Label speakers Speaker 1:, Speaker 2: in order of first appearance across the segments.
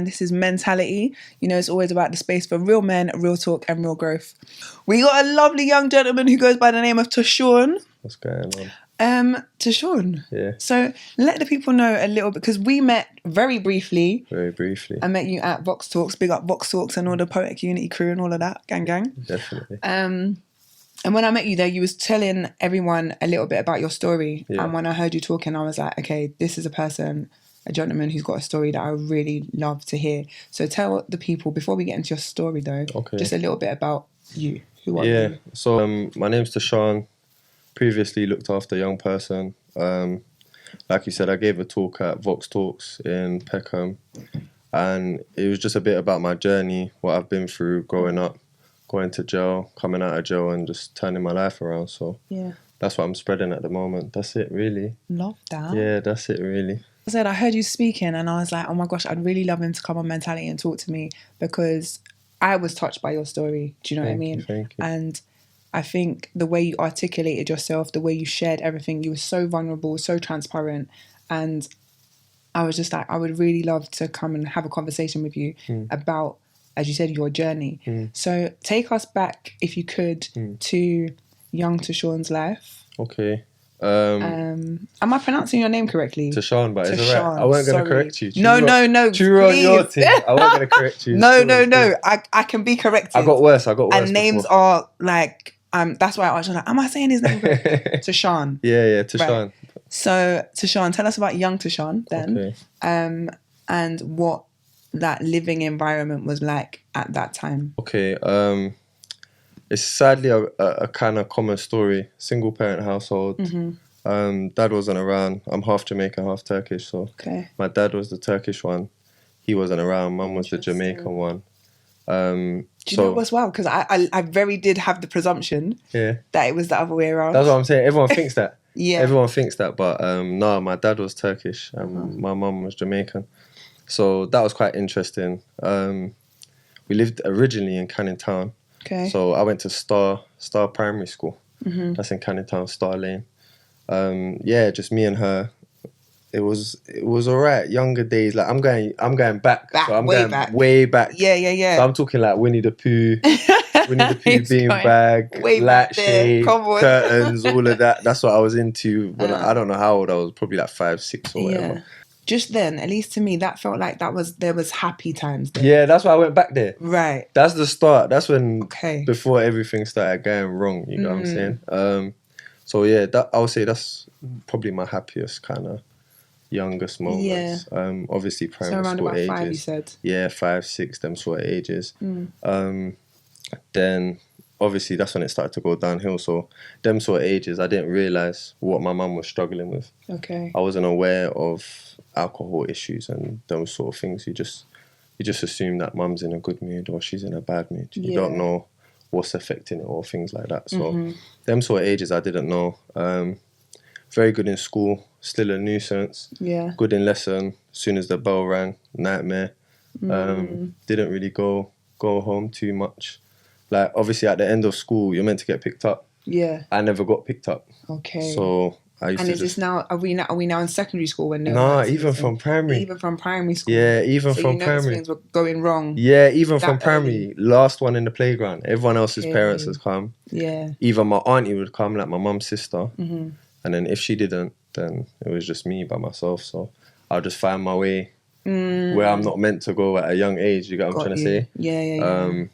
Speaker 1: And this is Mentality. You know, it's always about the space for real men, real talk, and real growth. We got a lovely young gentleman who goes by the name of Taschan.
Speaker 2: What's going on?
Speaker 1: Taschan.
Speaker 2: Yeah.
Speaker 1: So let the people know a little bit, because we met very briefly.
Speaker 2: Very briefly.
Speaker 1: I met you at Vox Talks. Big up Vox Talks and all the Poetic Unity crew and all of that. Gang, gang.
Speaker 2: Definitely.
Speaker 1: And when I met you there, you was telling everyone a little bit about your story.
Speaker 2: Yeah.
Speaker 1: And when I heard you talking, I was like, okay, this is a gentleman who's got a story that I really love to hear. So tell the people, before we get into your story though, just a little bit about you. Who are you?
Speaker 2: So my name's Taschan. Previously looked after a young person. Like you said, I gave a talk at Vox Talks in Peckham, and it was just a bit about my journey, what I've been through growing up, going to jail, coming out of jail, and just turning my life around. So that's what I'm spreading at the moment. That's it, really.
Speaker 1: Love that.
Speaker 2: Yeah, that's it, really.
Speaker 1: I said, I heard you speaking and I was like, oh my gosh, I'd really love him to come on Mentality and talk to me, because I was touched by your story. Do you know what I mean?
Speaker 2: Thank you.
Speaker 1: And I think the way you articulated yourself, the way you shared everything, you were so vulnerable, so transparent. And I was just like, I would really love to come and have a conversation with you about, as you said, your journey. So take us back, if you could, to young Tashan's life.
Speaker 2: Okay.
Speaker 1: Am I pronouncing your name correctly?
Speaker 2: Tashan, but it's alright. I wasn't going to correct you.
Speaker 1: No,
Speaker 2: True on your team. I wasn't going to correct you.
Speaker 1: No. I can be corrected.
Speaker 2: I got worse.
Speaker 1: And names are like, that's why I was like, am I saying his name correctly? Tashan.
Speaker 2: Yeah, Taschan.
Speaker 1: Right. So Tashan, tell us about young Tashan then.
Speaker 2: Okay.
Speaker 1: And what that living environment was like at that time.
Speaker 2: Okay. It's sadly a kind of common story. Single parent household. Dad wasn't around. I'm half Jamaican, half Turkish. So my dad was the Turkish one. He wasn't around. Mum was the Jamaican one.
Speaker 1: Do you know what's wild? Because I very did have the presumption that it was the other way around.
Speaker 2: That's what I'm saying. Everyone thinks that.
Speaker 1: Yeah.
Speaker 2: Everyone thinks that. But no, my dad was Turkish and my mum was Jamaican. So that was quite interesting. We lived originally in Canning Town.
Speaker 1: Okay.
Speaker 2: So I went to Star Primary School. That's in Canning Town, Star Lane. Just me and her. It was alright. Younger days, like I'm going back. So I'm going way back.
Speaker 1: Yeah.
Speaker 2: So I'm talking like Winnie the Pooh, beanbag, light shade, curtains, all of that. That's what I was into when I don't know how old I was, probably like 5, 6 or whatever.
Speaker 1: Yeah. Just then, at least to me, that felt like there was happy times there.
Speaker 2: Yeah, that's why I went back there.
Speaker 1: Right.
Speaker 2: That's the start. That's when before everything started going wrong. You know what I'm saying? So yeah, I would say that's probably my happiest kind of youngest moments. Obviously primary
Speaker 1: around
Speaker 2: school
Speaker 1: about
Speaker 2: ages.
Speaker 1: 5, you said?
Speaker 2: Yeah, 5, 6, them sort of ages. Then obviously that's when it started to go downhill. So them sort of ages, I didn't realise what my mum was struggling with.
Speaker 1: Okay.
Speaker 2: I wasn't aware of alcohol issues and those sort of things. You just assume that mum's in a good mood or she's in a bad mood. You don't know what's affecting it or things like that. So them sort of ages I didn't know. Very good in school, still a nuisance.
Speaker 1: Yeah.
Speaker 2: Good in lesson. As soon as the bell rang, nightmare. Didn't really go home too much. Like obviously at the end of school you're meant to get picked up.
Speaker 1: Yeah.
Speaker 2: I never got picked up.
Speaker 1: Okay.
Speaker 2: So I used to
Speaker 1: this now? Are we now in secondary school when?
Speaker 2: Even from primary.
Speaker 1: Even from primary school.
Speaker 2: Yeah, even from primary.
Speaker 1: Things were going wrong.
Speaker 2: Yeah, even from primary. Last one in the playground. Everyone else's parents has come.
Speaker 1: Yeah.
Speaker 2: Even my auntie would come, like my mum's sister. And then if she didn't, then it was just me by myself. So I'll just find my way where I'm not meant to go at a young age. You get what I'm trying to say?
Speaker 1: Yeah.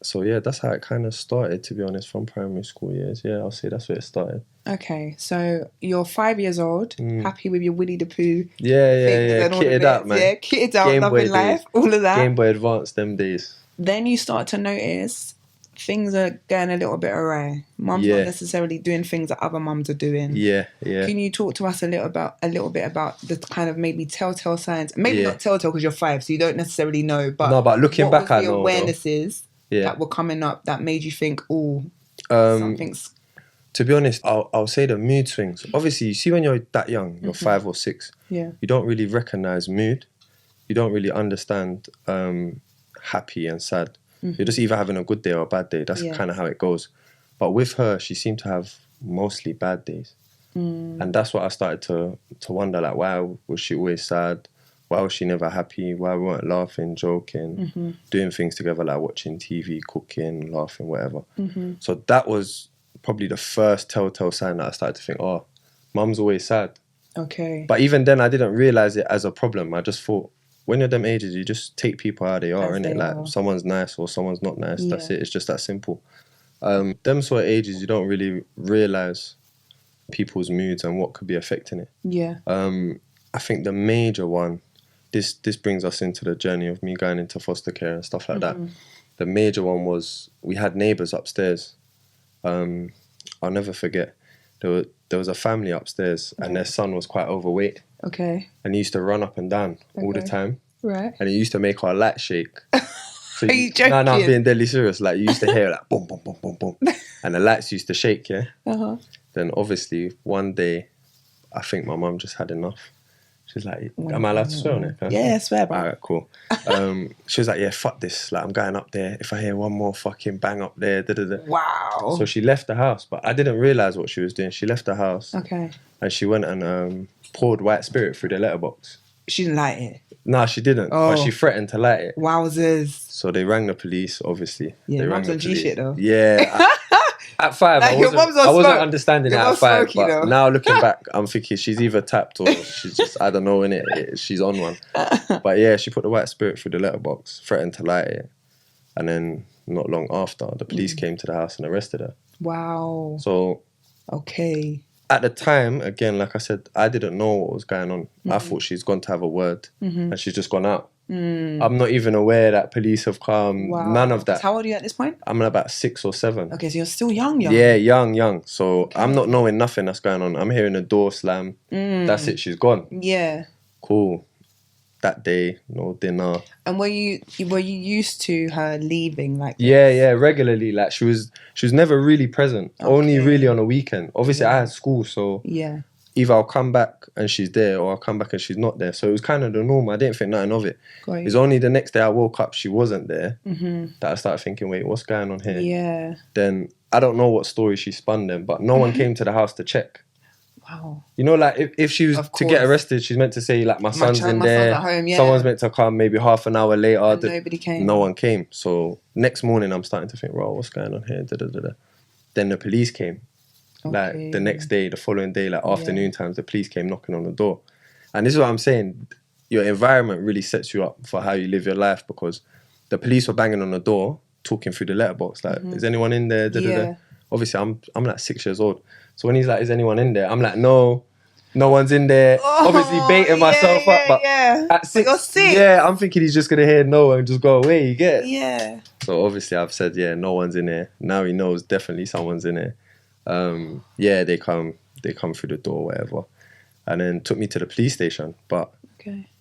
Speaker 2: So yeah, that's how it kind of started, to be honest, from primary school years. Yeah, I'll say that's where it started.
Speaker 1: Okay, so you're 5 years old, happy with your Winnie the Pooh.
Speaker 2: Yeah. Kitted out, man.
Speaker 1: Yeah, kitted out, loving life, all of that.
Speaker 2: Game Boy Advance, them days.
Speaker 1: Then you start to notice things are going a little bit awry. Mum's not necessarily doing things that other mums are doing. Yeah. Can you talk to us a little bit about the kind of maybe telltale signs? Maybe not telltale because you're 5, so you don't necessarily know. But
Speaker 2: no, but looking back, I know.
Speaker 1: What was the awarenesses that were coming up that made you think, something's...
Speaker 2: To be honest, I'll say the mood swings. Obviously, you see when you're that young, you're 5 or 6, you don't really recognise mood. You don't really understand happy and sad. You're just either having a good day or a bad day. That's kind of how it goes. But with her, she seemed to have mostly bad days. And that's what I started to wonder, like, why was she always sad? why was she never happy? Why we weren't laughing, joking, doing things together like watching TV, cooking, laughing, whatever. So that was probably the first telltale sign that I started to think, oh, mum's always sad.
Speaker 1: Okay.
Speaker 2: But even then, I didn't realize it as a problem. I just thought, when you're them ages, you just take people how they are,
Speaker 1: As
Speaker 2: innit?
Speaker 1: they
Speaker 2: Like,
Speaker 1: are.
Speaker 2: someone's nice or someone's not nice. That's
Speaker 1: Yeah.
Speaker 2: it. It's just that simple. Them sort of ages, you don't really realize people's moods and what could be affecting it.
Speaker 1: Yeah.
Speaker 2: I think the major one, this brings us into the journey of me going into foster care and stuff like that. The major one was, we had neighbours upstairs. I'll never forget. There was a family upstairs and their son was quite overweight.
Speaker 1: Okay.
Speaker 2: And he used to run up and down all the
Speaker 1: Okay.
Speaker 2: time.
Speaker 1: Right.
Speaker 2: And it used to make our light shake. So
Speaker 1: Are you joking?
Speaker 2: No, I'm being deadly serious. Like, you used to hear like boom, boom, boom, boom, boom. And the lights used to shake, yeah? Then obviously one day, I think my mum just had enough. She's like, am I allowed to swear on it?
Speaker 1: Yeah, swear, bro.
Speaker 2: Alright, cool. She was like, yeah, fuck this. Like, I'm going up there. If I hear one more fucking bang up there,
Speaker 1: Wow.
Speaker 2: So she left the house, but I didn't realise what she was doing. She left the house.
Speaker 1: Okay.
Speaker 2: And she went and poured white spirit through the letterbox.
Speaker 1: She didn't like it.
Speaker 2: No, she didn't. But she threatened to light it.
Speaker 1: Wowzers.
Speaker 2: So they rang the police, obviously.
Speaker 1: Yeah,
Speaker 2: they rang
Speaker 1: mum's
Speaker 2: the
Speaker 1: on G
Speaker 2: police.
Speaker 1: shit though.
Speaker 2: Yeah. At 5,
Speaker 1: Like, your mum's on
Speaker 2: I wasn't
Speaker 1: smoke.
Speaker 2: understanding it
Speaker 1: Your
Speaker 2: at
Speaker 1: mum's
Speaker 2: 5.
Speaker 1: smoky
Speaker 2: But
Speaker 1: though.
Speaker 2: now looking back, I'm thinking she's either tapped or she's just, I don't know, innit? She's on one. But yeah, she put the white spirit through the letterbox, threatened to light it. And then not long after, the police came to the house and arrested her.
Speaker 1: Wow.
Speaker 2: So
Speaker 1: Okay.
Speaker 2: at the time, again, like I said, I didn't know what was going on. I thought she's gone to have a word and she's just gone out. I'm not even aware that police have come.
Speaker 1: Wow.
Speaker 2: None of that.
Speaker 1: How old are you at this point?
Speaker 2: I'm about 6 or 7.
Speaker 1: Okay, so you're still young.
Speaker 2: Yeah, young. So I'm not knowing nothing that's going on. I'm hearing a door slam. That's it, she's gone.
Speaker 1: Yeah.
Speaker 2: Cool. That day, no dinner.
Speaker 1: And were you used to her leaving like this?
Speaker 2: Yeah, regularly. Like, she was never really present. Only really on a weekend. Obviously, I had school, so
Speaker 1: Yeah.
Speaker 2: either I'll come back and she's there, or I'll come back and she's not there. So it was kind of the norm. I didn't think nothing of it.
Speaker 1: Great.
Speaker 2: It's only the next day I woke up, she wasn't there, that I started thinking, wait, what's going on here?
Speaker 1: Yeah.
Speaker 2: Then I don't know what story she spun then, but no one came to the house to check.
Speaker 1: Wow.
Speaker 2: You know, like, if she was to get arrested, she's meant to say, like, my son's in there.
Speaker 1: Son's at home, yeah.
Speaker 2: Someone's meant to come maybe half an hour later.
Speaker 1: And nobody came.
Speaker 2: No one came. So next morning, I'm starting to think, well, what's going on here? Then the police came. Like, the next day, the following day, like, afternoon times, the police came knocking on the door. And this is what I'm saying. Your environment really sets you up for how you live your life, because the police were banging on the door, talking through the letterbox, like, is anyone in there?
Speaker 1: Yeah.
Speaker 2: Obviously, I'm like 6 years old. So when he's like, is anyone in there? I'm like, no one's in there. Obviously baiting myself up. But at 6,
Speaker 1: you're 6.
Speaker 2: yeah, I'm thinking he's just going to hear no and just go away, you get?
Speaker 1: Yeah.
Speaker 2: So obviously I've said, yeah, no one's in there. Now he knows definitely someone's in there. Yeah, they come through the door, whatever. And then took me to the police station. But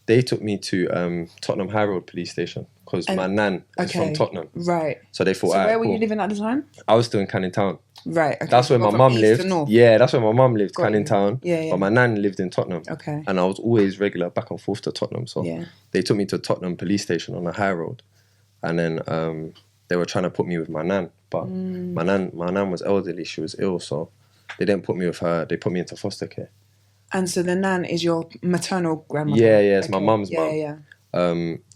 Speaker 2: they took me to Tottenham High Road police station, because my nan is from Tottenham.
Speaker 1: Right.
Speaker 2: So they thought,
Speaker 1: So where were
Speaker 2: cool.
Speaker 1: you living at the time?
Speaker 2: I was still in Canning Town.
Speaker 1: Right. Okay.
Speaker 2: That's where my mum lived. Yeah, that's where my mum lived, Canning Town.
Speaker 1: Yeah.
Speaker 2: But my nan lived in Tottenham.
Speaker 1: Okay.
Speaker 2: And I was always regular back and forth to Tottenham. So they took me to Tottenham police station on the high road. And then they were trying to put me with my nan. But my nan was elderly. She was ill. So they didn't put me with her. They put me into foster care.
Speaker 1: And so the nan is your maternal grandmother?
Speaker 2: Yeah, it's my mum's mum.
Speaker 1: Yeah.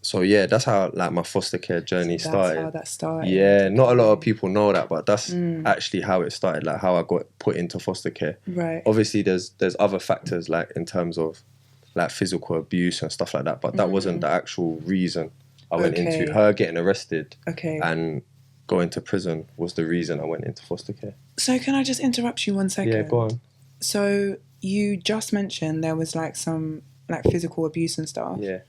Speaker 2: So yeah, that's how, like, my foster care journey started.
Speaker 1: That's how that started.
Speaker 2: Yeah, not a lot of people know that, but that's actually how it started, like how I got put into foster care.
Speaker 1: Right.
Speaker 2: Obviously, there's other factors, like in terms of like physical abuse and stuff like that, but that wasn't the actual reason I went into. Her getting arrested and going to prison was the reason I went into foster care.
Speaker 1: So can I just interrupt you 1 second?
Speaker 2: Yeah, go on.
Speaker 1: So you just mentioned there was like some like physical abuse and stuff.
Speaker 2: Yeah.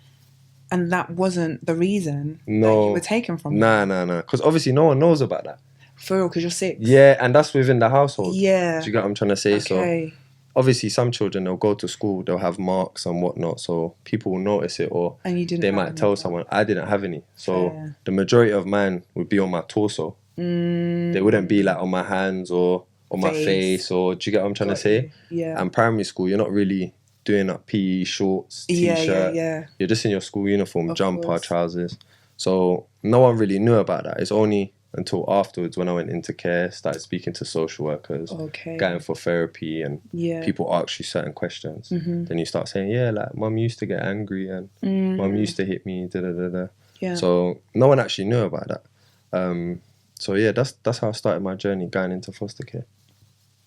Speaker 1: And that wasn't the reason that you were taken from
Speaker 2: them? Nah. Because obviously no one knows about that.
Speaker 1: For real, because you're 6.
Speaker 2: Yeah, and that's within the household.
Speaker 1: Yeah.
Speaker 2: Do you get what I'm trying to say?
Speaker 1: Okay.
Speaker 2: So obviously some children, they'll go to school, they'll have marks and whatnot, so people will notice it, or
Speaker 1: and you didn't
Speaker 2: they might tell someone. I didn't have any. So the majority of mine would be on my torso. They wouldn't be like on my hands or on my face, or do you get what I'm trying to say?
Speaker 1: Yeah.
Speaker 2: And primary school, you're not really doing up PE, shorts, t-shirt.
Speaker 1: Yeah.
Speaker 2: You're just in your school uniform, jumper, trousers. So no one really knew about that. It's only until afterwards when I went into care, started speaking to social workers,
Speaker 1: Okay.
Speaker 2: going for therapy, and
Speaker 1: Yeah.
Speaker 2: people ask you certain questions. Then you start saying, yeah, like mum used to get angry and mum used to hit me, da da da da.
Speaker 1: Yeah.
Speaker 2: So no one actually knew about that. So yeah, that's how I started my journey going into foster care.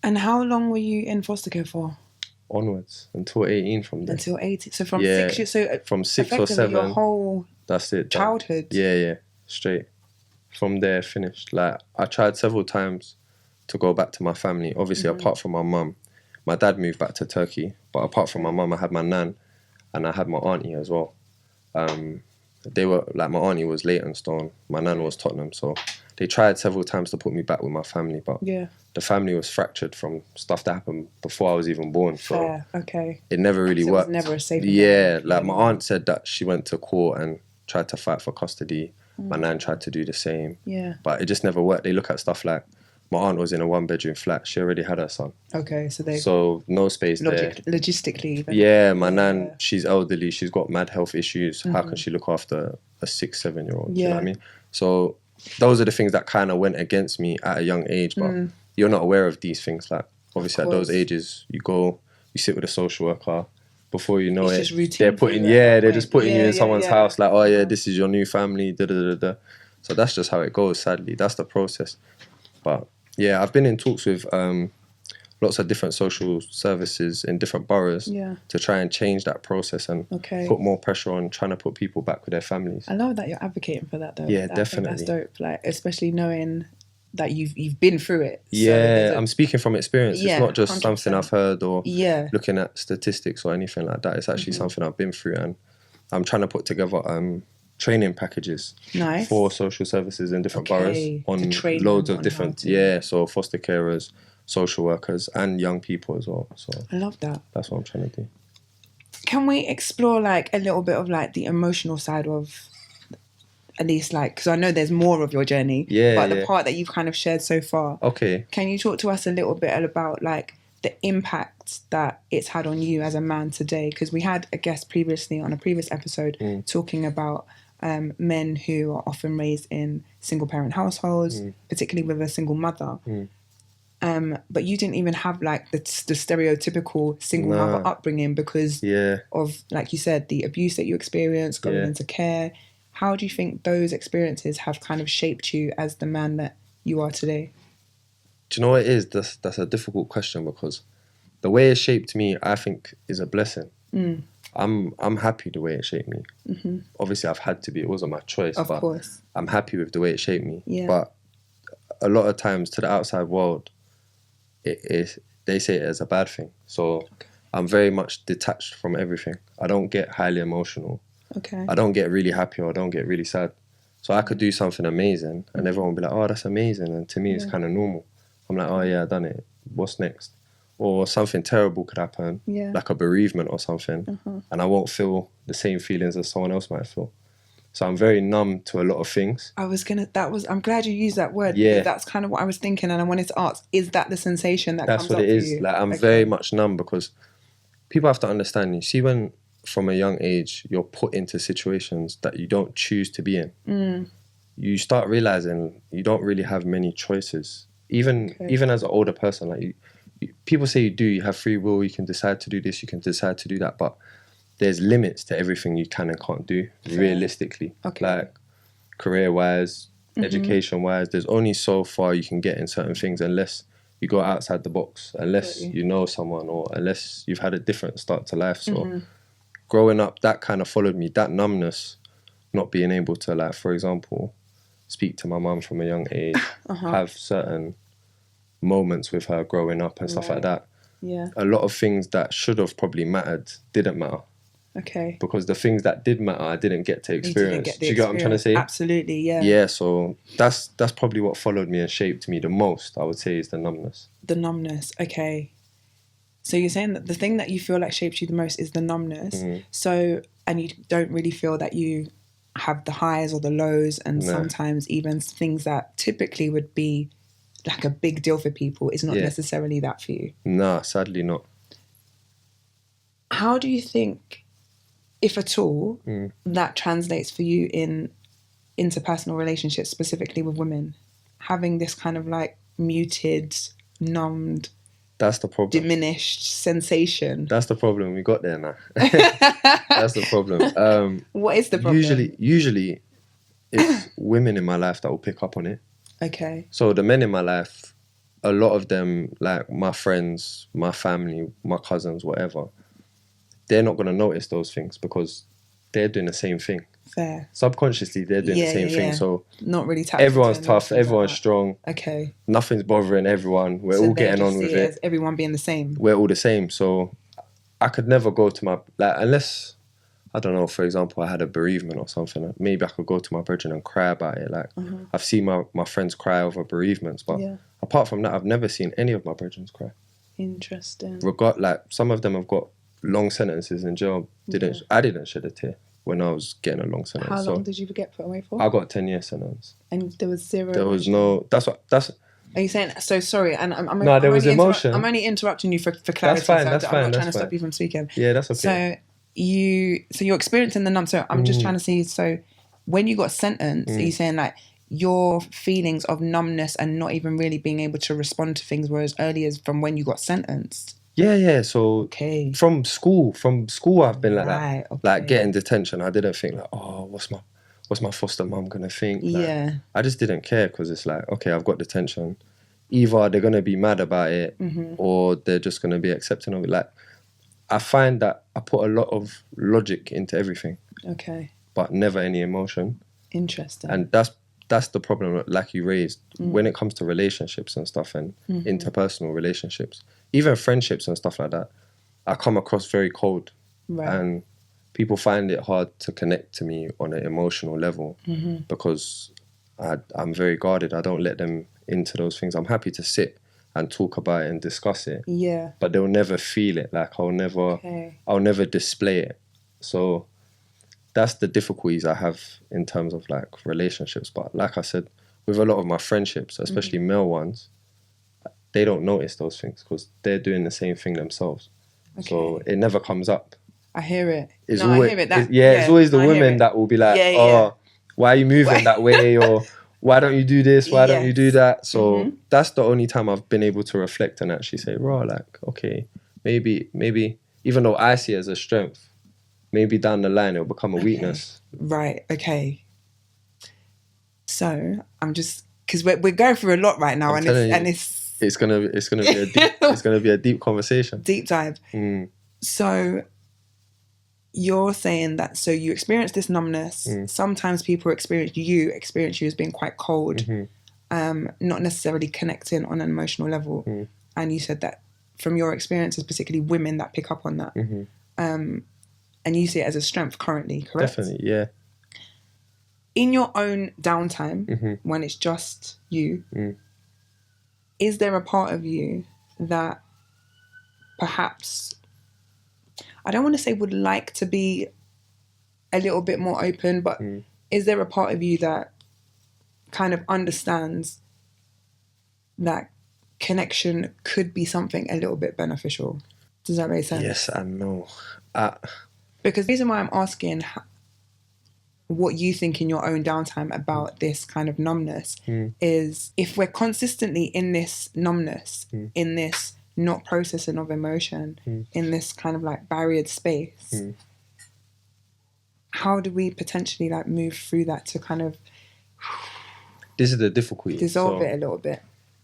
Speaker 1: And how long were you in foster care for?
Speaker 2: Onwards until 18 from there.
Speaker 1: Until 18. So from
Speaker 2: Yeah,
Speaker 1: 6 years. So
Speaker 2: from 6 or
Speaker 1: effectively
Speaker 2: 7.
Speaker 1: your whole
Speaker 2: That's it. done.
Speaker 1: childhood.
Speaker 2: Yeah, straight. From there, finished. Like, I tried several times to go back to my family. Obviously, apart from my mum. My dad moved back to Turkey. But apart from my mum, I had my nan and I had my auntie as well. They were, like, my auntie was Leytonstone. My nan was Tottenham. So they tried several times to put me back with my family. But the family was fractured from stuff that happened before I was even born. So
Speaker 1: Fair. Okay.
Speaker 2: it never really
Speaker 1: So
Speaker 2: worked.
Speaker 1: it was never a safe
Speaker 2: Yeah, like my aunt said that she went to court and tried to fight for custody. My nan tried to do the same.
Speaker 1: Yeah.
Speaker 2: But it just never worked. They look at stuff like, my aunt was in a 1-bedroom flat. She already had her son.
Speaker 1: Okay,
Speaker 2: So no space there.
Speaker 1: Logistically even.
Speaker 2: Yeah, my nan, she's elderly. She's got mad health issues. How can she look after a 6-7-year-old? Do you know what I mean? So those are the things that kind of went against me at a young age. But you're not aware of these things. Like, obviously at those ages, you go, you sit with a social worker. Before you know
Speaker 1: It's just
Speaker 2: it,
Speaker 1: routine
Speaker 2: they're putting, they're just putting you in someone's
Speaker 1: yeah.
Speaker 2: house. Like, oh yeah, this is your new family. Da da da da. So that's just how it goes. Sadly, that's the process. But yeah, I've been in talks with lots of different social services in different boroughs to try and change that process and put more pressure on trying to put people back with their families.
Speaker 1: I love that you're advocating for that though.
Speaker 2: Yeah,
Speaker 1: I
Speaker 2: definitely.
Speaker 1: think that's dope. Like, especially knowing that you've been through it.
Speaker 2: Yeah, I'm speaking from experience.
Speaker 1: Yeah,
Speaker 2: it's not just
Speaker 1: 100%.
Speaker 2: something I've heard or looking at statistics or anything like that. It's actually something I've been through, and I'm trying to put together training packages for social services in different boroughs on loads of different so foster carers, social workers, and young people as well. So
Speaker 1: I love that.
Speaker 2: That's what I'm trying to do.
Speaker 1: Can we explore like a little bit of like the emotional side of, at least, like, because I know there's more of your journey, but the part that you've kind of shared so far.
Speaker 2: Okay.
Speaker 1: Can you talk to us a little bit about like the impact that it's had on you as a man today? Because we had a guest previously on a previous episode talking about men who are often raised in single parent households, particularly with a single mother. But you didn't even have like the stereotypical single mother upbringing because of, like you said, the abuse that you experienced going into care. How do you think those experiences have kind of shaped you as the man that you are today?
Speaker 2: Do you know what it is? That's a difficult question because the way it shaped me, I think, is a blessing. I'm happy the way it shaped me. Obviously, I've had to be. It wasn't my choice.
Speaker 1: Of course.
Speaker 2: I'm happy with the way it shaped me.
Speaker 1: Yeah.
Speaker 2: But a lot of times to the outside world, they say it as a bad thing. So I'm very much detached from everything. I don't get highly emotional. I don't get really happy or I don't get really sad. So I could do something amazing and everyone will be like, oh, that's amazing. And to me, it's kind of normal. I'm like, oh yeah, I done it. What's next? Or something terrible could happen, like a bereavement or something. And I won't feel the same feelings as someone else might feel. So I'm very numb to a lot of things.
Speaker 1: I'm glad you used that word.
Speaker 2: Yeah.
Speaker 1: That's kind of what I was thinking. And I wanted to ask, is that the sensation that
Speaker 2: That's
Speaker 1: comes up for you?
Speaker 2: That's what it is. Like, I'm very much numb because people have to understand, you see, when from a young age, you're put into situations that you don't choose to be in. You start realizing you don't really have many choices. Even as an older person, like people say you have free will, you can decide to do this, you can decide to do that, but there's limits to everything you can and can't do, realistically. Like career-wise, education-wise, there's only so far you can get in certain things unless you go outside the box, unless you know someone or unless you've had a different start to life. So growing up, that kind of followed me, that numbness, not being able to, like, for example, speak to my mum from a young age, have certain moments with her growing up and stuff like that.
Speaker 1: Yeah.
Speaker 2: A lot of things that should have probably mattered didn't matter.
Speaker 1: Okay.
Speaker 2: Because the things that did matter, I didn't get to experience. Do you get what I'm trying to say?
Speaker 1: Absolutely, yeah.
Speaker 2: Yeah, so that's probably what followed me and shaped me the most, I would say, is the numbness.
Speaker 1: The numbness, okay. So you're saying that the thing that you feel like shapes you the most is the numbness. So, and you don't really feel that you have the highs or the lows, and sometimes even things that typically would be like a big deal for people is not necessarily that for you.
Speaker 2: Nah, sadly not.
Speaker 1: How do you think, if at all, that translates for you in interpersonal relationships, specifically with women? having this kind of like muted, numbed,
Speaker 2: That's the problem.
Speaker 1: diminished sensation.
Speaker 2: That's the problem. We got there now. That's the problem.
Speaker 1: What is the problem?
Speaker 2: Usually, it's women in my life that will pick up on it.
Speaker 1: Okay.
Speaker 2: So the men in my life, a lot of them, like my friends, my family, my cousins, whatever, they're not going to notice those things because they're doing the same thing.
Speaker 1: Fair.
Speaker 2: Subconsciously, they're doing the same thing. So
Speaker 1: not really tapped.
Speaker 2: Everyone's tough. Everyone's strong.
Speaker 1: Okay.
Speaker 2: Nothing's bothering everyone. We're all getting on with it.
Speaker 1: As everyone being the same.
Speaker 2: We're all the same. So I could never go to my, like, unless, I don't know, for example, I had a bereavement or something. Maybe I could go to my brethren and cry about it. Like, I've seen my friends cry over bereavements. But apart from that, I've never seen any of my brethren cry.
Speaker 1: Interesting.
Speaker 2: Like, some of them have got long sentences in jail. I didn't shed a tear when I was getting a long sentence.
Speaker 1: How long did you get put away for?
Speaker 2: I got a 10-year sentence.
Speaker 1: And there was zero.
Speaker 2: There was no. That's.
Speaker 1: Are you saying so? Sorry, and
Speaker 2: there was emotion.
Speaker 1: I'm only interrupting you for clarity.
Speaker 2: That's fine.
Speaker 1: So
Speaker 2: that's
Speaker 1: I'm
Speaker 2: fine.
Speaker 1: not
Speaker 2: That's
Speaker 1: trying to stop you from speaking.
Speaker 2: Yeah, that's okay.
Speaker 1: So you're experiencing the numb. So I'm just trying to see. So when you got sentenced, are you saying like your feelings of numbness and not even really being able to respond to things were as early as from when you got sentenced?
Speaker 2: Yeah. So from school, I've been like that.
Speaker 1: Okay.
Speaker 2: Like getting detention, I didn't think like, oh, what's my foster mum gonna think? Like, I just didn't care because it's like, okay, I've got detention. Either they're gonna be mad about it, or they're just gonna be accepting of it. Like, I find that I put a lot of logic into everything.
Speaker 1: Okay.
Speaker 2: But never any emotion.
Speaker 1: Interesting.
Speaker 2: And that's the problem, like you raised, when it comes to relationships and stuff and interpersonal relationships, even friendships and stuff like that. I come across very cold, and people find it hard to connect to me on an emotional level because I'm very guarded. I don't let them into those things. I'm happy to sit and talk about it and discuss it.
Speaker 1: Yeah.
Speaker 2: But they'll never feel it. Like I'll never display it. So that's the difficulties I have in terms of like relationships. But like I said, with a lot of my friendships, especially male ones, they don't notice those things because they're doing the same thing themselves. Okay. So it never comes up.
Speaker 1: I hear it.
Speaker 2: It's always the women that will be like, why are you moving that way? Or why don't you do this? Why don't you do that? So that's the only time I've been able to reflect and actually say, like, okay, maybe, even though I see it as a strength, maybe down the line it'll become a weakness.
Speaker 1: Right. Okay. So I'm just, because we're going through a lot right now,
Speaker 2: it's gonna be a deep conversation.
Speaker 1: Deep dive. So you're saying that, so you experience this numbness. Sometimes people experience you as being quite cold, not necessarily connecting on an emotional level. And you said that from your experiences, particularly women that pick up on that. And you see it as a strength currently, correct?
Speaker 2: Definitely, yeah.
Speaker 1: In your own downtime, when it's just you, is there a part of you that perhaps, I don't want to say would like to be a little bit more open, but is there a part of you that kind of understands that connection could be something a little bit beneficial? Does that make sense?
Speaker 2: Yes and no.
Speaker 1: Because the reason why I'm asking what you think in your own downtime about this kind of numbness is, if we're consistently in this numbness, in this not processing of emotion, in this kind of like barriered space, how do we potentially like move through that to kind of
Speaker 2: this is the difficulty,
Speaker 1: dissolve it a little bit?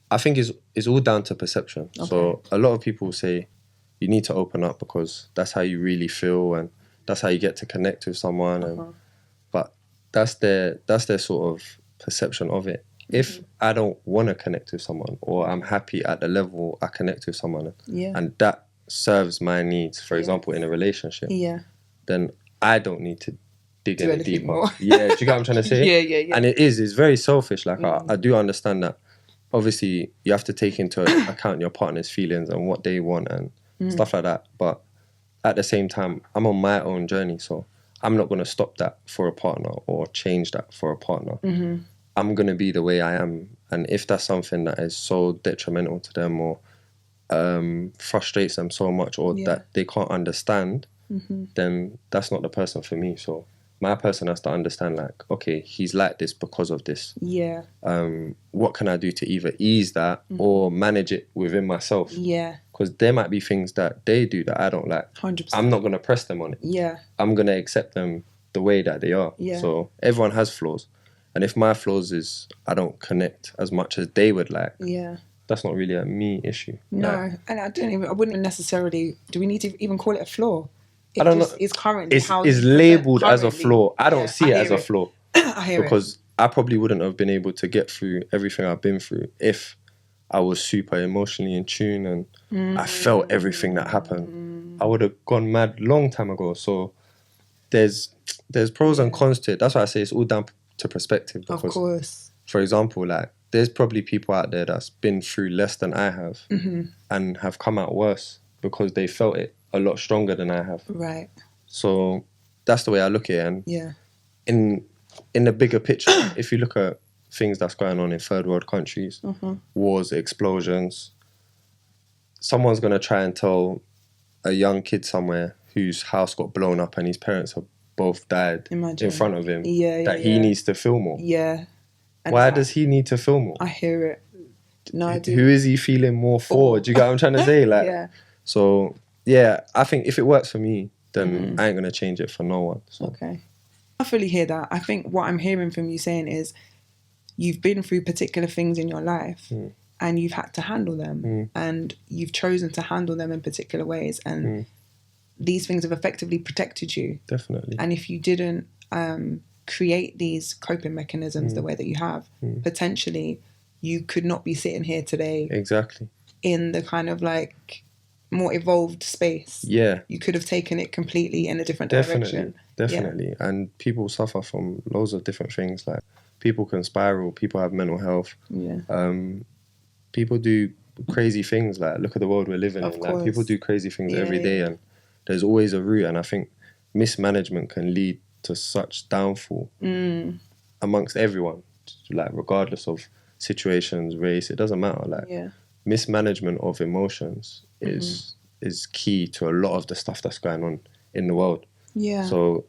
Speaker 2: I think it's all down to perception. Okay. So a lot of people say you need to open up because that's how you really feel and that's how you get to connect with someone. And but that's their sort of perception of it. If I don't want to connect with someone, or I'm happy at the level I connect with someone, and that serves my needs, for example, in a relationship, then I don't need to dig any deeper. Yeah, do you get what I'm trying to say? Yeah. And it's very selfish. Like I do understand that. Obviously, you have to take into account your partner's feelings and what they want and stuff like that. But at the same time, I'm on my own journey, so I'm not going to stop that for a partner or change that for a partner. I'm going to be the way I am. And if that's something that is so detrimental to them or frustrates them so much or that they can't understand, then that's not the person for me. So my person has to understand, like, okay, he's like this because of this.
Speaker 1: Yeah.
Speaker 2: What can I do to either ease that or manage it within myself?
Speaker 1: Yeah.
Speaker 2: Because there might be things that they do that I don't like.
Speaker 1: 100%.
Speaker 2: I'm not going to press them on it.
Speaker 1: Yeah.
Speaker 2: I'm going to accept them the way that they are.
Speaker 1: Yeah.
Speaker 2: So everyone has flaws. And if my flaws is I don't connect as much as they would like,
Speaker 1: Yeah.
Speaker 2: that's not really a me issue.
Speaker 1: No,
Speaker 2: Like,
Speaker 1: and I wouldn't necessarily, do we need to even call it a flaw? It
Speaker 2: I don't
Speaker 1: just
Speaker 2: know.
Speaker 1: is currently
Speaker 2: It's
Speaker 1: how
Speaker 2: labelled as a
Speaker 1: currently.
Speaker 2: flaw. I don't
Speaker 1: Yeah,
Speaker 2: see it as a flaw.
Speaker 1: I hear
Speaker 2: because I probably wouldn't have been able to get through everything I've been through if I was super emotionally in tune and I felt everything that happened. I would have gone mad long time ago. So there's pros and cons to it. That's why I say it's all down to perspective.
Speaker 1: Of
Speaker 2: Because,
Speaker 1: course.
Speaker 2: for example, like there's probably people out there that's been through less than I have and have come out worse because they felt it a lot stronger than I have.
Speaker 1: Right.
Speaker 2: So that's the way I look at it. And
Speaker 1: Yeah.
Speaker 2: in the bigger picture, if you look at things that's going on in third world countries, wars, explosions, someone's going to try and tell a young kid somewhere whose house got blown up and his parents have both died in front of him that he needs to feel more.
Speaker 1: Yeah. And
Speaker 2: why does he need to feel more?
Speaker 1: I hear it. No, I do.
Speaker 2: Who is he feeling more for? Do you get what I'm trying to say? Like,
Speaker 1: Yeah.
Speaker 2: So, yeah, I think if it works for me, then I ain't going to change it for no one. So.
Speaker 1: Okay. I fully hear that. I think what I'm hearing from you saying is you've been through particular things in your life and you've had to handle them and you've chosen to handle them in particular ways, and these things have effectively protected you.
Speaker 2: Definitely.
Speaker 1: And if you didn't create these coping mechanisms the way that you have, potentially you could not be sitting here today.
Speaker 2: Exactly.
Speaker 1: In the kind of like more evolved space.
Speaker 2: Yeah.
Speaker 1: You could have taken it completely in a different direction.
Speaker 2: Definitely. Yeah. And people suffer from loads of different things. Like people can spiral, people have mental health.
Speaker 1: Yeah.
Speaker 2: People do crazy things. Like look at the world we're living in. Like people do crazy things every day and there's always a route, and I think mismanagement can lead to such downfall amongst everyone. Like regardless of situations, race, it doesn't matter. Like mismanagement of emotions is key to a lot of the stuff that's going on in the world. Yeah. So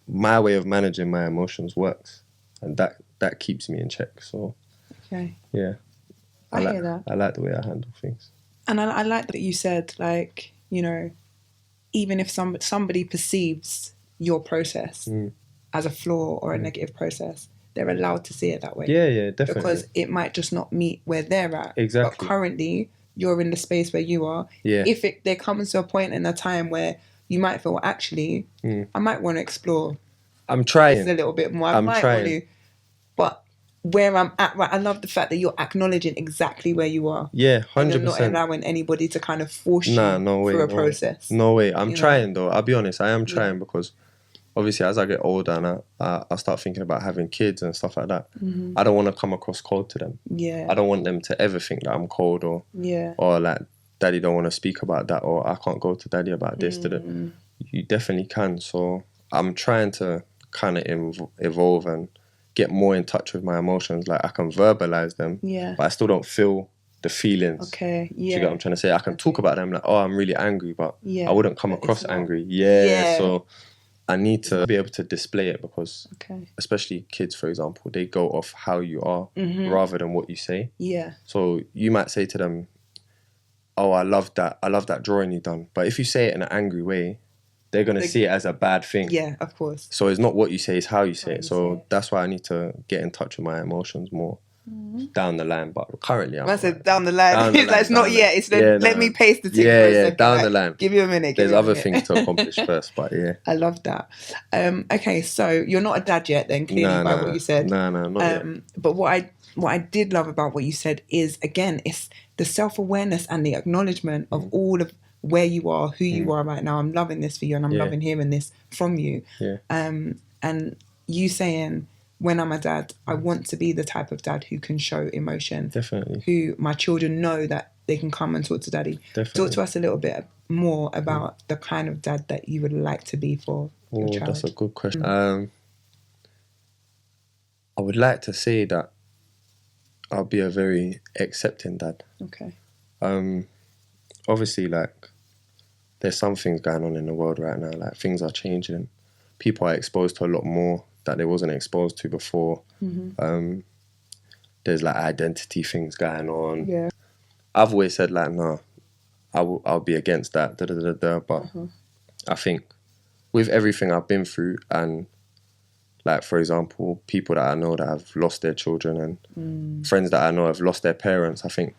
Speaker 2: my way of managing my emotions works, and that keeps me in check. So yeah, I hear that. I like the way I handle things.
Speaker 1: And I like that you said, like, you know, even if somebody perceives your process as a flaw or a negative process, they're allowed to see it that way.
Speaker 2: Yeah, definitely.
Speaker 1: Because it might just not meet where they're at.
Speaker 2: Exactly.
Speaker 1: But currently, you're in the space where you are.
Speaker 2: Yeah.
Speaker 1: If there comes to a point in a time where you might feel, actually, I might want to explore.
Speaker 2: I'm trying.
Speaker 1: This a little bit more.
Speaker 2: I'm trying.
Speaker 1: Want to, but where I'm at, right, I love the fact that you're acknowledging exactly where you are.
Speaker 2: Yeah, 100%.
Speaker 1: And you're not allowing anybody to kind of force you through a process.
Speaker 2: No way. I'm trying though. I'll be honest. I am trying because obviously as I get older and I start thinking about having kids and stuff like that, I don't want to come across cold to them.
Speaker 1: Yeah.
Speaker 2: I don't want them to ever think that I'm cold or like daddy don't want to speak about that or I can't go to daddy about this. You definitely can. So I'm trying to kind of evolve and get more in touch with my emotions. Like I can verbalize them, but I still don't feel the feelings.
Speaker 1: Okay, yeah.
Speaker 2: Do you get what I'm trying to say? I can talk about them like, oh, I'm really angry, but I wouldn't come across angry. Yeah, so I need to be able to display it because especially kids, for example, they go off how you are rather than what you say. Yeah. So you might say to them, oh, I love that drawing you done. But if you say it in an angry way, they're going to see it as a bad thing.
Speaker 1: Yeah, of course.
Speaker 2: So it's not what you say, it's how you say it. So that's why I need to get in touch with my emotions more down the line. But currently I'm...
Speaker 1: I said down the line. It's not yet. It's let me paste the thing for a second.
Speaker 2: Down the line.
Speaker 1: Give you a minute.
Speaker 2: There's other things to accomplish first, but yeah.
Speaker 1: I love that. Okay, so you're not a dad yet then, clearly, by what you said.
Speaker 2: No, not yet.
Speaker 1: But what I did love about what you said is, again, it's the self-awareness and the acknowledgement of all of where you are, who you are right now. I'm loving this for you and I'm loving hearing this from you. Yeah. And you saying, when I'm a dad, I want to be the type of dad who can show emotion.
Speaker 2: Definitely.
Speaker 1: Who my children know that they can come and talk to daddy. Definitely. Talk to us a little bit more about the kind of dad that you would like to be for your child.
Speaker 2: That's a good question. I would like to say that I'll be a very accepting dad.
Speaker 1: Okay.
Speaker 2: Obviously, like, there's some things going on in the world right now. Like, things are changing. people are exposed to a lot more that they wasn't exposed to before. There's like identity things going on.
Speaker 1: Yeah.
Speaker 2: I've always said like, no, I'll be against that. But I think with everything I've been through, and like, for example, people that I know that have lost their children and friends that I know have lost their parents, I think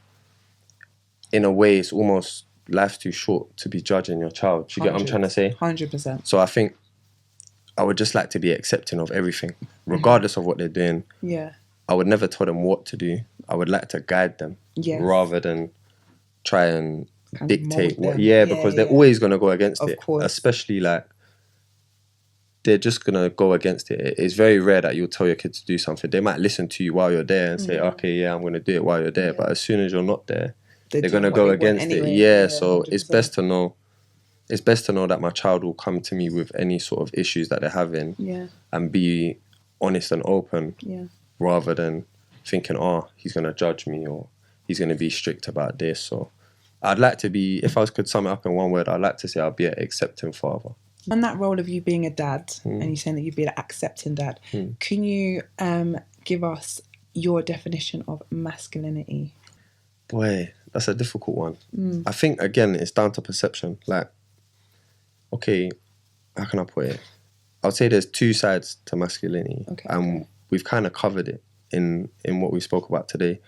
Speaker 2: in a way it's almost life's too short to be judging your child. Do you get what I'm trying to say?
Speaker 1: 100%.
Speaker 2: So I think I would just like to be accepting of everything, regardless of what they're doing.
Speaker 1: Yeah.
Speaker 2: I would never tell them what to do. I would like to guide them rather than try and
Speaker 1: Kind of
Speaker 2: dictate
Speaker 1: mold
Speaker 2: what.
Speaker 1: them.
Speaker 2: Yeah, because they're always going to go against
Speaker 1: Of
Speaker 2: it.
Speaker 1: course.
Speaker 2: Especially like, they're just going to go against it. It's very rare that you'll tell your kid to do something. They might listen to you while you're there and say, okay, yeah, I'm going to do it while you're there. But as soon as you're not there, they're going to go against it. Yeah, so 100%. It's best to know. It's best to know that my child will come to me with any sort of issues that they're having and be honest and open rather than thinking, oh, he's going to judge me or he's going to be strict about this. So I'd like to be, if I could sum it up in one word, I'd like to say I'll be an accepting father.
Speaker 1: On that role of you being a dad and you saying that you'd be an accepting dad, can you give us your definition of masculinity?
Speaker 2: Boy, that's a difficult one. I think, again, it's down to perception. Like, okay, how can I put it? I'd say there's two sides to masculinity. And we've kind of covered it in what we spoke about today.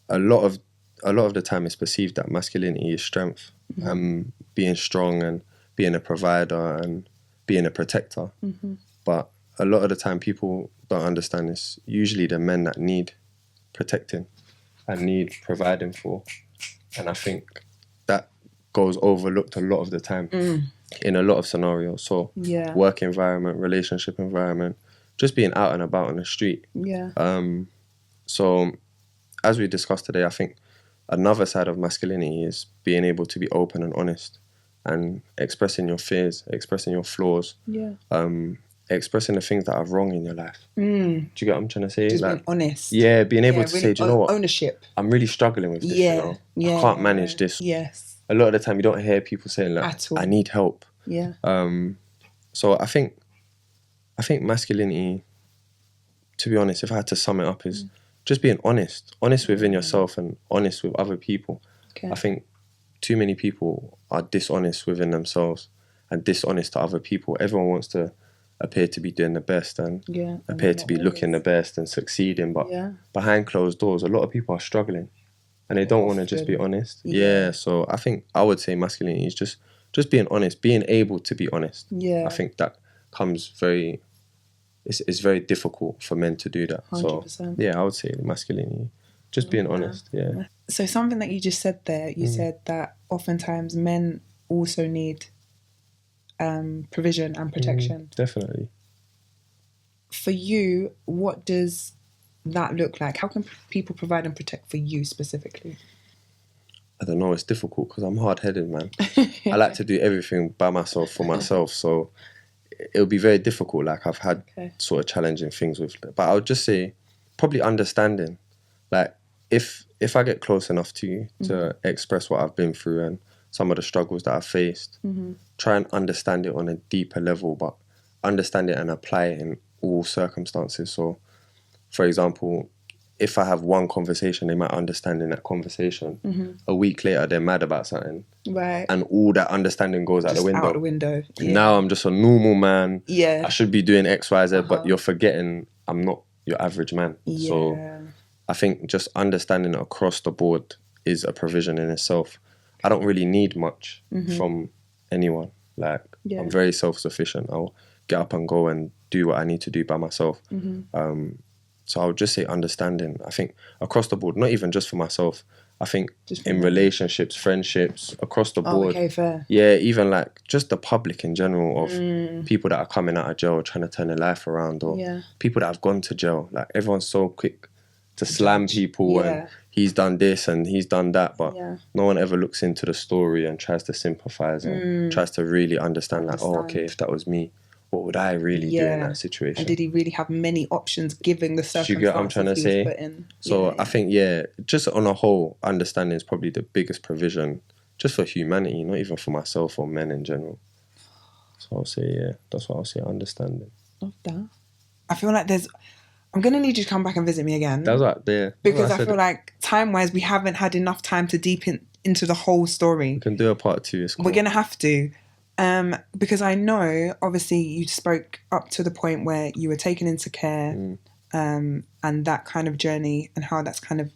Speaker 2: A lot of the time it's perceived that masculinity is strength, being strong and being a provider and being a protector. But a lot of the time people don't understand it's usually the men that need protecting and need providing for. And I think that goes overlooked a lot of the time in a lot of scenarios. So work environment, relationship environment, just being out and about on the street. So as we discussed today, I think another side of masculinity is being able to be open and honest and expressing your fears, expressing your flaws, expressing the things that are wrong in your life. Do you get what I'm trying to say?
Speaker 1: Just
Speaker 2: like,
Speaker 1: being honest.
Speaker 2: Yeah, being able to
Speaker 1: really
Speaker 2: say, do you know what?
Speaker 1: Ownership.
Speaker 2: I'm really struggling with this, you know? I can't manage this.
Speaker 1: Yes.
Speaker 2: A lot of the time you don't hear people saying like,
Speaker 1: at all.
Speaker 2: I need help.
Speaker 1: Yeah.
Speaker 2: So I think masculinity, to be honest, if I had to sum it up, is just being honest within yourself and honest with other people. I think too many people are dishonest within themselves and dishonest to other people. Everyone wants to appear to be doing the best and appear to be looking the best and succeeding, but behind closed doors, a lot of people are struggling and they don't want to just be honest. So I think I would say masculinity is just being honest, being able to be honest. I think that comes it's very difficult for men to do that.
Speaker 1: 100%.
Speaker 2: So I would say masculinity, just being honest.
Speaker 1: So something that you just said there, you said that oftentimes men also need provision and protection.
Speaker 2: Definitely.
Speaker 1: For you, what does that look like? How can people provide and protect for you specifically?
Speaker 2: I don't know, it's difficult because I'm hard-headed, man. I like to do everything by myself for myself, so it'll be very difficult. Like, I've had sort of challenging things with it. But I would just say probably understanding. Like, if I get close enough to you to express what I've been through and some of the struggles that I've faced, try and understand it on a deeper level, but understand it and apply it in all circumstances. So, for example, if I have one conversation, they might understand in that conversation. A week later, they're mad about something.
Speaker 1: Right.
Speaker 2: And all that understanding goes out the window.
Speaker 1: Out the window.
Speaker 2: Now I'm just a normal man.
Speaker 1: Yeah.
Speaker 2: I should be doing X, Y, Z, but you're forgetting I'm not your average man. So I think just understanding it across the board is a provision in itself. I don't really need much from anyone. Like, I'm very self-sufficient. I'll get up and go and do what I need to do by myself. So I would just say understanding. I think across the board, not even just for myself. I think in relationships, friendships, across the board.
Speaker 1: Okay, fair.
Speaker 2: Yeah, even like just the public in general of people that are coming out of jail trying to turn their life around, or people that have gone to jail. Like, everyone's so quick to slam people and he's done this and he's done that, but no one ever looks into the story and tries to sympathize and tries to really understand, like, oh, okay, if that was me, what would I really do in that situation?
Speaker 1: And did he really have many options given the circumstances
Speaker 2: you get what I'm trying to say?
Speaker 1: Put in?
Speaker 2: So I think, just on a whole, understanding is probably the biggest provision just for humanity, not even for myself or men in general. So I'll say, yeah, that's what I'll say, understanding.
Speaker 1: Love that. I feel like I'm going to need you to come back and visit me again.
Speaker 2: That's right there.
Speaker 1: Because I feel like time-wise, we haven't had enough time to deepen into the whole story.
Speaker 2: We can do a part 2. It's cool.
Speaker 1: We're going to have to. Because I know, obviously, you spoke up to the point where you were taken into care and that kind of journey and how that's kind of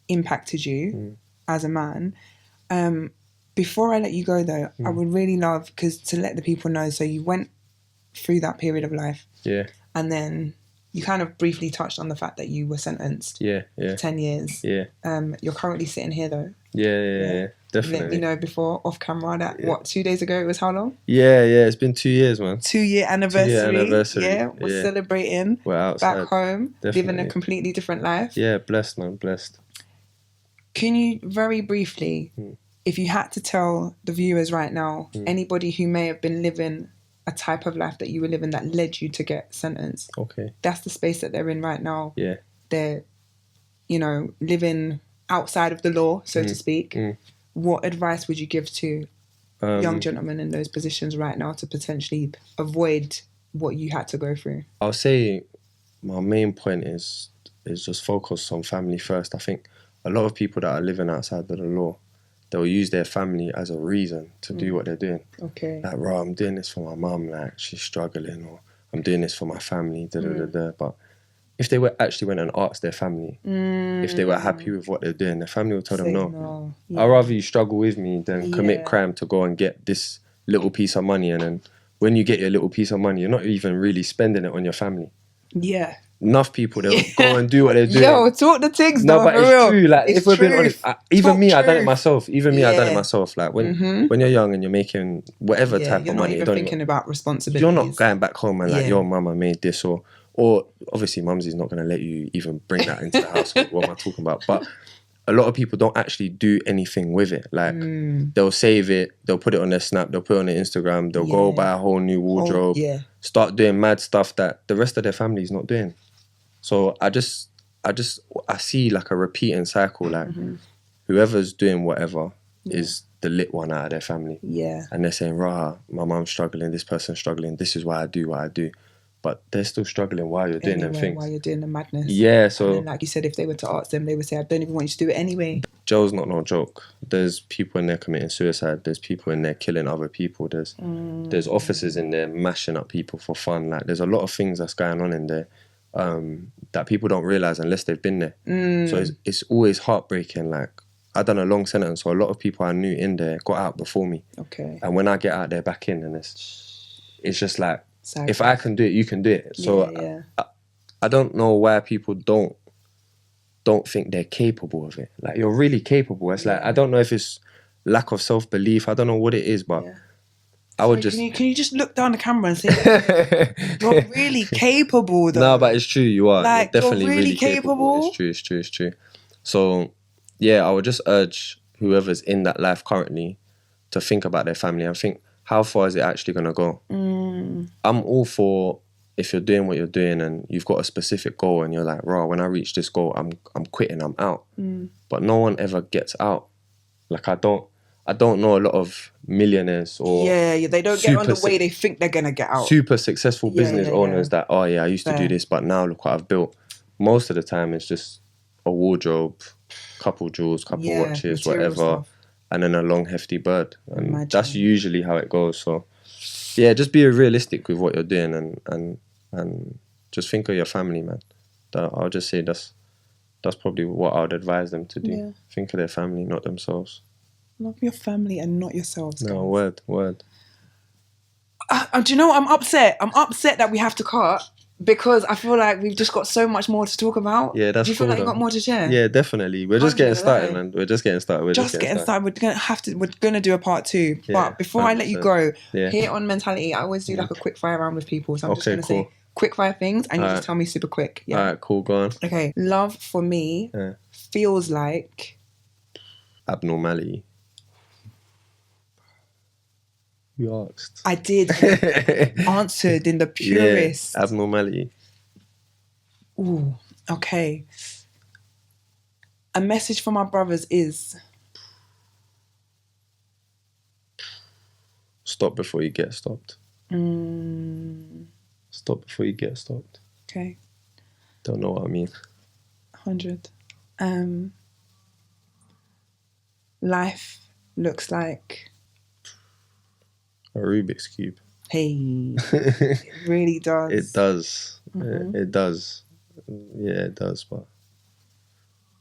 Speaker 1: impacted you as a man. Before I let you go, though, I would really love, because to let the people know, so you went through that period of life.
Speaker 2: Yeah.
Speaker 1: And then you kind of briefly touched on the fact that you were sentenced for 10 years.
Speaker 2: Yeah.
Speaker 1: You're currently sitting here, though.
Speaker 2: Yeah, definitely.
Speaker 1: Let me know before, off camera, that, 2 days ago, it was how long?
Speaker 2: Yeah, it's been 2 years, man.
Speaker 1: 2-year anniversary.
Speaker 2: 2-year anniversary.
Speaker 1: Yeah, we're celebrating.
Speaker 2: We're outside.
Speaker 1: Back home,
Speaker 2: Definitely.
Speaker 1: living a completely different life.
Speaker 2: Yeah, blessed, man, blessed.
Speaker 1: Can you very briefly, if you had to tell the viewers right now, anybody who may have been living a type of life that you were living that led you to get sentenced.
Speaker 2: Okay.
Speaker 1: That's the space that they're in right now.
Speaker 2: Yeah.
Speaker 1: They're, living outside of the law, so to speak. What advice would you give to young gentlemen in those positions right now to potentially avoid what you had to go through?
Speaker 2: I'll say my main point is just focus on family first. I think a lot of people that are living outside of the law, they'll use their family as a reason to do what they're doing.
Speaker 1: Okay.
Speaker 2: Like, bro, I'm doing this for my mum, like, she's struggling, or I'm doing this for my family, But if they went and asked their family, if they were happy with what they're doing, their family will tell them no.
Speaker 1: Yeah.
Speaker 2: I'd rather you struggle with me than commit crime to go and get this little piece of money, and then when you get your little piece of money, you're not even really spending it on your family.
Speaker 1: Yeah.
Speaker 2: Enough people, they'll go and do what they're doing.
Speaker 1: Yo, talk the things
Speaker 2: no,
Speaker 1: though,
Speaker 2: but
Speaker 1: for
Speaker 2: it's
Speaker 1: real.
Speaker 2: true. Like,
Speaker 1: it's
Speaker 2: if we're being
Speaker 1: truth.
Speaker 2: honest, even me, I've done it myself.
Speaker 1: I've done it myself.
Speaker 2: Like, when you're young and you're making whatever type of money,
Speaker 1: you're not even thinking about responsibilities.
Speaker 2: You're not going back home and like, your mama made this, or obviously mumsy's not going to let you even bring that into the house. What am I talking about? But a lot of people don't actually do anything with it. Like, they'll save it, they'll put it on their Snap, they'll put it on their Instagram, they'll go buy a whole new wardrobe, start doing mad stuff that the rest of their family is not doing. So I see like a repeating cycle. Like, whoever's doing whatever is the lit one out of their family.
Speaker 1: Yeah.
Speaker 2: And they're saying, rah, my mum's struggling, this person's struggling, this is why I do what I do. But they're still struggling while you're doing them things.
Speaker 1: While you're doing the madness.
Speaker 2: Yeah, so...
Speaker 1: And then, like you said, if they were to ask them, they would say, I don't even want you to do it anyway.
Speaker 2: Jail's not no joke. There's people in there committing suicide. There's people in there killing other people. There's officers in there mashing up people for fun. Like, there's a lot of things that's going on in there that people don't realise unless they've been there. So it's always heartbreaking. Like, I done a long sentence, so a lot of people I knew in there got out before me.
Speaker 1: Okay.
Speaker 2: And when I get out there back in, and it's just like, if I can do it, you can do it. So I don't know why people don't think they're capable of it. Like, you're really capable. It's like, I don't know if it's lack of self-belief. I don't know what it is, but I would just...
Speaker 1: Can you just look down the camera and say, you're really capable, though?
Speaker 2: No, but it's true, you are.
Speaker 1: Like,
Speaker 2: you're definitely
Speaker 1: you're really capable.
Speaker 2: It's true. So, yeah, I would just urge whoever's in that life currently to think about their family and think, how far is it actually going to go? I'm all for, if you're doing what you're doing and you've got a specific goal and you're like, raw, when I reach this goal, I'm quitting, I'm out. But no one ever gets out. Like, I don't know a lot of millionaires or...
Speaker 1: Yeah, they don't get on the way they think they're going to get out.
Speaker 2: Super successful business owners that, oh yeah, I used to do this, but now look what I've built. Most of the time it's just a wardrobe, couple jewels, couple watches, whatever. Stuff. And then a long, hefty bird. And that's usually how it goes. So, yeah, just be realistic with what you're doing and just think of your family, man. I'll just say that's probably what I would advise them to do. Yeah. Think of their family, not themselves.
Speaker 1: Love your family and not yourselves, guys.
Speaker 2: No, word.
Speaker 1: Do you know what? I'm upset. I'm upset that we have to cut. Because I feel like we've just got so much more to talk about.
Speaker 2: Yeah, that's cool.
Speaker 1: Do you feel like you got more to share?
Speaker 2: Yeah, definitely. We're just getting started, man. We're just getting started.
Speaker 1: We're gonna do a part 2. Yeah, but before 100%. I let you go, here on Mentality, I always do like a quick fire round with people. So I'm just gonna say quick fire things, and you just tell me super quick. Yeah.
Speaker 2: All right, cool. Go on.
Speaker 1: Okay. Love for me feels like
Speaker 2: abnormality. You asked.
Speaker 1: I did. Answered in the purest.
Speaker 2: Yeah, abnormality.
Speaker 1: Ooh, okay. A message for my brothers is...
Speaker 2: Stop before you get stopped. Stop before you get stopped.
Speaker 1: Okay.
Speaker 2: Don't know what I mean.
Speaker 1: 100. Life looks like
Speaker 2: A Rubik's Cube.
Speaker 1: Hey, it really does.
Speaker 2: It does. It does. Yeah, it does, but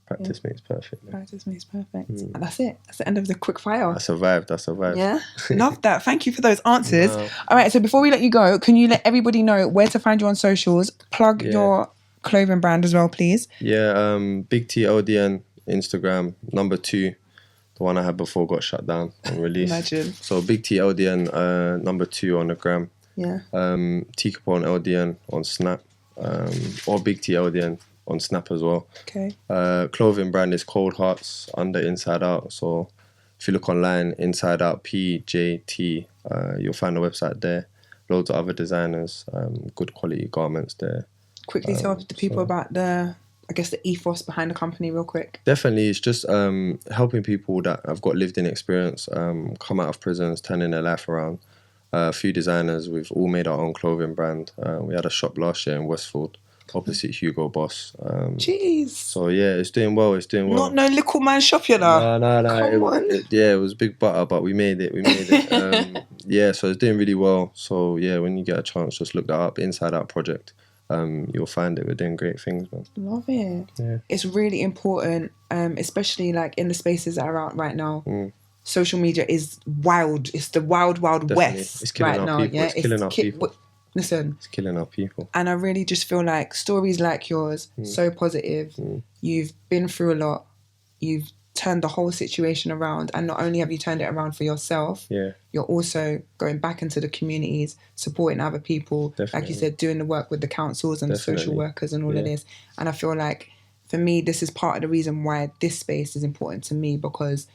Speaker 2: practice makes perfect. Man.
Speaker 1: Practice makes perfect. And that's it. That's the end of the quick fire.
Speaker 2: I survived.
Speaker 1: Yeah, love that. Thank you for those answers.
Speaker 2: Wow.
Speaker 1: All right, so before we let you go, can you let everybody know where to find you on socials? Plug your clothing brand as well, please.
Speaker 2: Yeah, Big T LDN Instagram, number 2. The one I had before got shut down on release.
Speaker 1: Imagine.
Speaker 2: So Big T LDN, number 2 on the gram.
Speaker 1: Yeah.
Speaker 2: T Capone LDN on Snap, or Big T LDN on Snap as well.
Speaker 1: Okay.
Speaker 2: Clothing brand is Cold Hearts under Inside Out. So if you look online, Inside Out PJT, you'll find the website there. Loads of other designers, good quality garments there.
Speaker 1: Quickly tell the people about the ethos behind the company real quick.
Speaker 2: Definitely, it's just helping people that have got lived-in experience, come out of prisons, turning their life around. A few designers, we've all made our own clothing brand. We had a shop last year in Westfield, opposite Hugo Boss.
Speaker 1: Jeez.
Speaker 2: So yeah, it's doing well.
Speaker 1: Not no little man shop, you know.
Speaker 2: No.
Speaker 1: Come on.
Speaker 2: It was big butter, but we made it. Yeah, so it's doing really well. So yeah, when you get a chance, just look that up. Inside Out Project. You'll find it. We're doing great things, man.
Speaker 1: Love it.
Speaker 2: Yeah.
Speaker 1: It's really important, especially like in the spaces that are out right now. Social media is wild. It's the wild
Speaker 2: Definitely.
Speaker 1: west
Speaker 2: It's killing
Speaker 1: right
Speaker 2: our
Speaker 1: now.
Speaker 2: people.
Speaker 1: Yeah,
Speaker 2: It's killing our people.
Speaker 1: Listen,
Speaker 2: It's killing our people.
Speaker 1: and I really just feel like stories like yours, so positive. You've been through a lot. You've turned the whole situation around, and not only have you turned it around for yourself, you're also going back into the communities, supporting other people.
Speaker 2: Definitely.
Speaker 1: Like you said, doing the work with the councils and the social workers and all of this. And I feel like for me, this is part of the reason why this space is important to me, because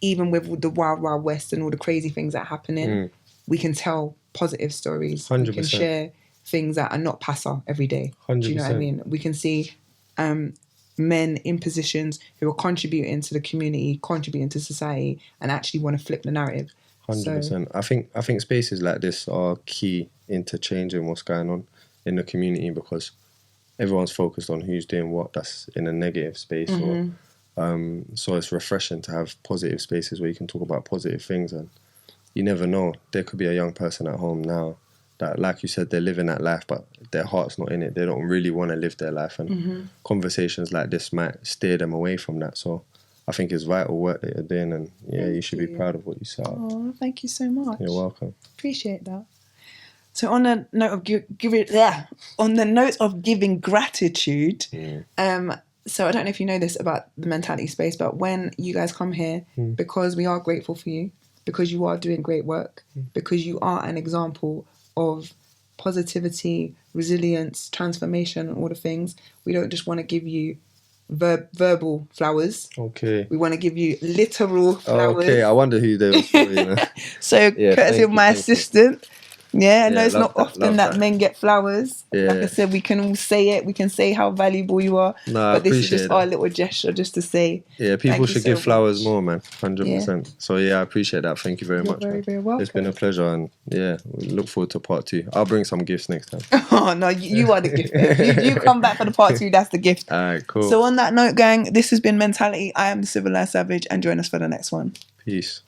Speaker 1: even with the wild west and all the crazy things that are happening, we can tell positive stories.
Speaker 2: 100%.
Speaker 1: We can share things that are not passer every day.
Speaker 2: 100%.
Speaker 1: Do you know what I mean? We can see men in positions who are contributing to the community, contributing to society, and actually want to flip the narrative.
Speaker 2: 100%. I think spaces like this are key into changing what's going on in the community, because everyone's focused on who's doing what that's in a negative space. So it's refreshing to have positive spaces where you can talk about positive things, and you never know. There could be a young person at home now that, like you said, they're living that life, but their heart's not in it. They don't really want to live their life, and conversations like this might steer them away from that. So I think it's vital work that you're doing, and you should be proud of what you set up.
Speaker 1: Oh, thank you so much.
Speaker 2: You're welcome.
Speaker 1: Appreciate that. So on the note of giving gratitude, so I don't know if you know this about the mentality space, but when you guys come here, because we are grateful for you, because you are doing great work, because you are an example of positivity, resilience, transformation, and all the things, we don't just want to give you verbal flowers.
Speaker 2: Okay.
Speaker 1: We want to give you literal flowers.
Speaker 2: Okay, I wonder who they were for, you know.
Speaker 1: So courtesy of my assistant. Yeah, I know it's not
Speaker 2: that,
Speaker 1: often that men get flowers.
Speaker 2: Yeah.
Speaker 1: Like I said, we can all say it. We can say how valuable you are.
Speaker 2: No,
Speaker 1: but this is
Speaker 2: appreciate
Speaker 1: just
Speaker 2: that.
Speaker 1: our little gesture, just to say.
Speaker 2: Yeah, people should give flowers more, man. 100%.
Speaker 1: Yeah.
Speaker 2: So I appreciate that. Thank you very much.
Speaker 1: Very,
Speaker 2: man.
Speaker 1: very welcome.
Speaker 2: It's been a pleasure, and we look forward to part 2. I'll bring some gifts next time.
Speaker 1: Oh no, you are the gift. you come back for the part 2. That's the gift.
Speaker 2: All right, cool.
Speaker 1: So on that note, gang, this has been Mentality. I am the Civilized Savage, and join us for the next one.
Speaker 2: Peace.